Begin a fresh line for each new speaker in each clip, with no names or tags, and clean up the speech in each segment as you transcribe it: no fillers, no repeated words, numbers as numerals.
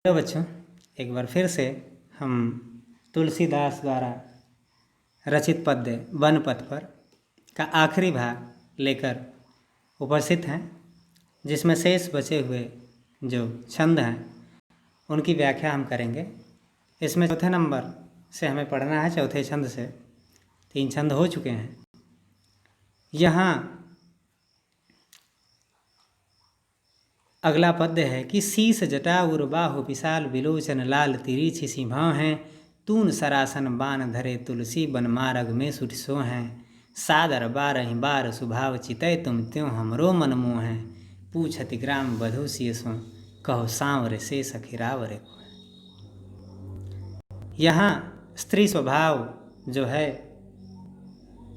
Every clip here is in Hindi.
हेलो बच्चों, एक बार फिर से हम तुलसीदास द्वारा रचित पद्य वन पथ पर का आखिरी भाग लेकर उपस्थित हैं, जिसमें शेष बचे हुए जो छंद हैं उनकी व्याख्या हम करेंगे। इसमें चौथे नंबर से हमें पढ़ना है। चौथे छंद से 3 छंद हो चुके हैं। यहाँ अगला पद्य है कि शीस जटा उर्बाहु विशाल विलोचन लाल तिरीछी सिंभाव हैं, तून सरासन बान धरे तुलसी बन मारग में सुठसो हैं, सादर बारहि बार सुभाव चितय तुम त्यों हमरो मन मोह हैं, पूछति ग्राम बधु सियसो कहो सांवरे से सखीरावरे को। यहाँ स्त्री स्वभाव जो है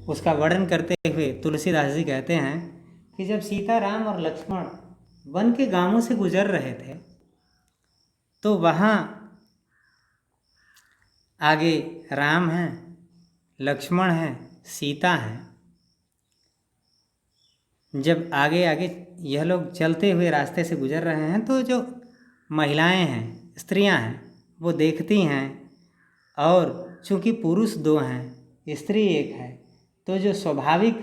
उसका वर्णन करते हुए तुलसीदास जी कहते हैं कि जब सीता राम और लक्ष्मण वन के गांवों से गुजर रहे थे तो वहाँ आगे राम हैं, लक्ष्मण हैं, सीता हैं। जब आगे आगे यह लोग चलते हुए रास्ते से गुजर रहे हैं तो जो महिलाएं हैं, स्त्रियां हैं, वो देखती हैं, और चूँकि पुरुष 2 हैं, स्त्री 1 है, तो जो स्वाभाविक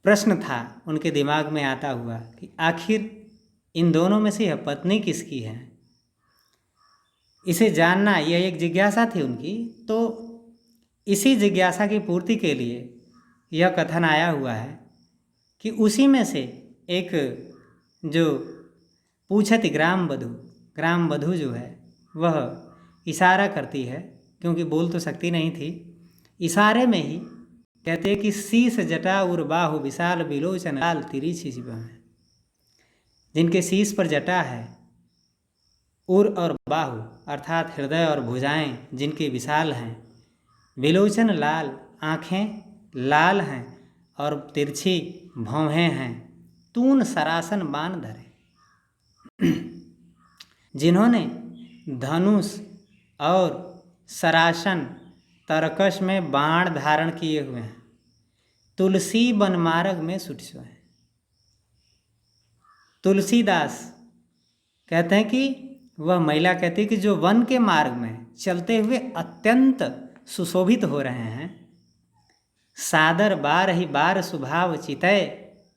प्रश्न था उनके दिमाग में आता हुआ कि आखिर इन दोनों में से यह पत्नी किसकी है, इसे जानना यह एक जिज्ञासा थी उनकी। तो इसी जिज्ञासा की पूर्ति के लिए यह कथन आया हुआ है कि उसी में से एक जो पूछति ग्राम बधू जो है वह इशारा करती है, क्योंकि बोल तो सकती नहीं थी, इशारे में ही कहते हैं कि शीस जटा उर्बाहु विशाल विलोचन लाल तिरीछी सिंभाव हैं। जिनके शीस पर जटा है, उर और बाहु अर्थात हृदय और भुजाएं जिनके विशाल हैं, विलोचन लाल आँखें लाल हैं और तिरछी भौहें हैं, तून सरासन बाण धरे जिन्होंने धनुष और सरासन तरकश में बाण धारण किए हुए हैं, तुलसी बन मार्ग में सुठसो हैं। तुलसीदास कहते हैं कि वह महिला कहती है कि जो वन के मार्ग में चलते हुए अत्यंत सुशोभित हो रहे हैं, सादर बार ही बार स्वभाव चितय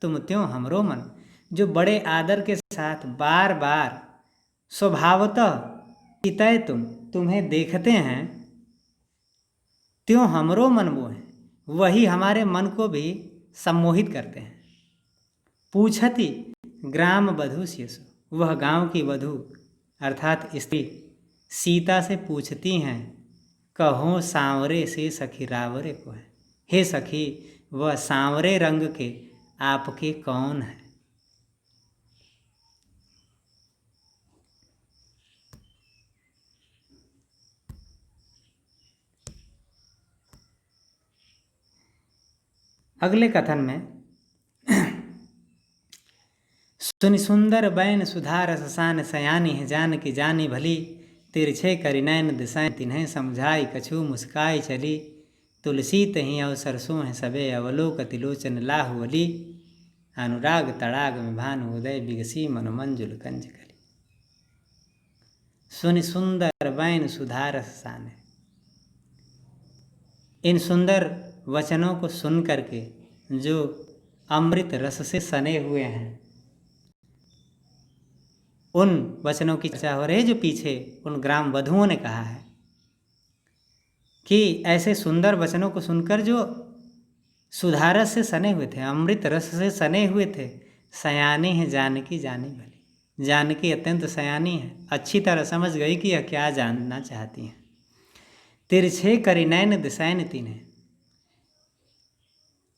तुम त्यों हमरो मन, जो बड़े आदर के साथ बार बार स्वभावतः चितय तुम्हें देखते हैं, त्यों हमरो मन मोह है, वही हमारे मन को भी सम्मोहित करते हैं। पूछति ग्राम बधू सियसु, वह गांव की वधू अर्थात स्त्री सीता से पूछती हैं, कहो सांवरे से सखी रावरे को है, हे सखी वह सांवरे रंग के आपके कौन है। अगले कथन में सुनि सुंदर बैन सुधा रससान सयानी है, जान की जानी भली तिरछे करि नैन दिशाएं तिन्हें समझाई कछु मुस्काई चली, तुलसी तहीं अवसर सो हैं सबे अवलोक तिलोचन लाहु अली, अनुराग तड़ाग में भानु उदय बिगसी मनु मंजुल कंज कली। सुनि सुंदर बैन सुधा रससान, इन सुंदर वचनों को सुन करके जो अमृत रस से सने हुए हैं, उन वचनों की चर्चा हो रही है जो पीछे उन ग्राम वधुओं ने कहा है कि ऐसे सुंदर वचनों को सुनकर जो सुधारस से सने हुए थे, अमृत रस से सने हुए थे, सयानी है जानकी जानी भली, जानकी अत्यंत सयानी है, अच्छी तरह समझ गई कि यह क्या जानना चाहती हैं। तिरछे करि नैन दिशैन तिन्हें,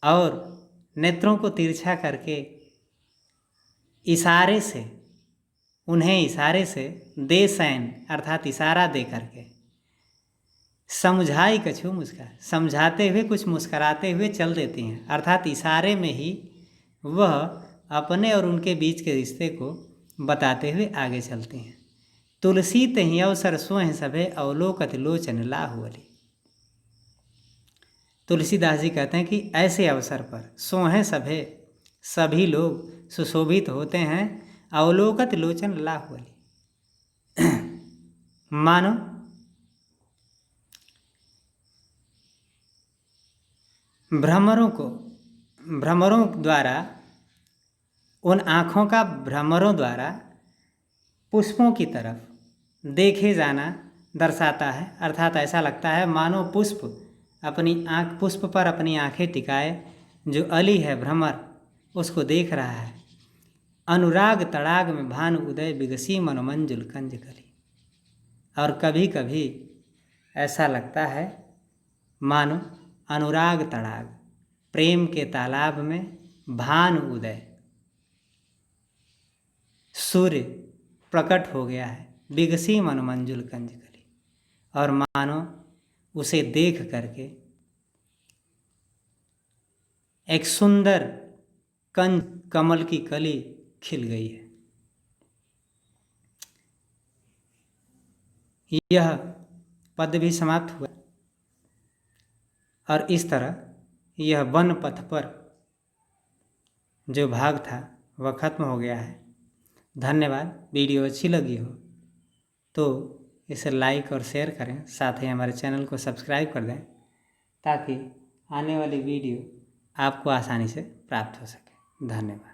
और नेत्रों को तिरछा करके इशारे से उन्हें इशारे से दे सैन अर्थात इशारा दे करके, समझाई कछु मुस्कुरा, समझाते हुए कुछ मुस्कराते हुए चल देती हैं, अर्थात इशारे में ही वह अपने और उनके बीच के रिश्ते को बताते हुए आगे चलती हैं। तुलसी तहीं अवसर सोहें सभे अवलोकत लोचन लाहु अली, तुलसीदास जी कहते हैं कि ऐसे अवसर पर सोहें सभे सभी लोग सुशोभित होते हैं अवलोकत लोचन लाहुअली। मानो भ्रमरों द्वारा, उन आँखों का भ्रमरों द्वारा पुष्पों की तरफ देखे जाना दर्शाता है। अर्थात ऐसा लगता है मानो पुष्प पर अपनी आँखें टिकाए जो अली है भ्रमर, उसको देख रहा है। अनुराग तड़ाग में भानु उदय विगसी मनोमंजुल कंज कली। और कभी कभी ऐसा लगता है मानो अनुराग तड़ाग, प्रेम के तालाब में भानु उदय, सूर्य प्रकट हो गया है। विगसी मनोमंजुल कंज कली, और मानो उसे देख करके एक सुंदर कंज कमल की कली खिल गई है। यह पद भी समाप्त हुआ और इस तरह यह वन पथ पर जो भाग था वह खत्म हो गया है। धन्यवाद। वीडियो अच्छी लगी हो तो इसे लाइक और शेयर करें, साथ ही हमारे चैनल को सब्सक्राइब कर दें ताकि आने वाली वीडियो आपको आसानी से प्राप्त हो सके। धन्यवाद।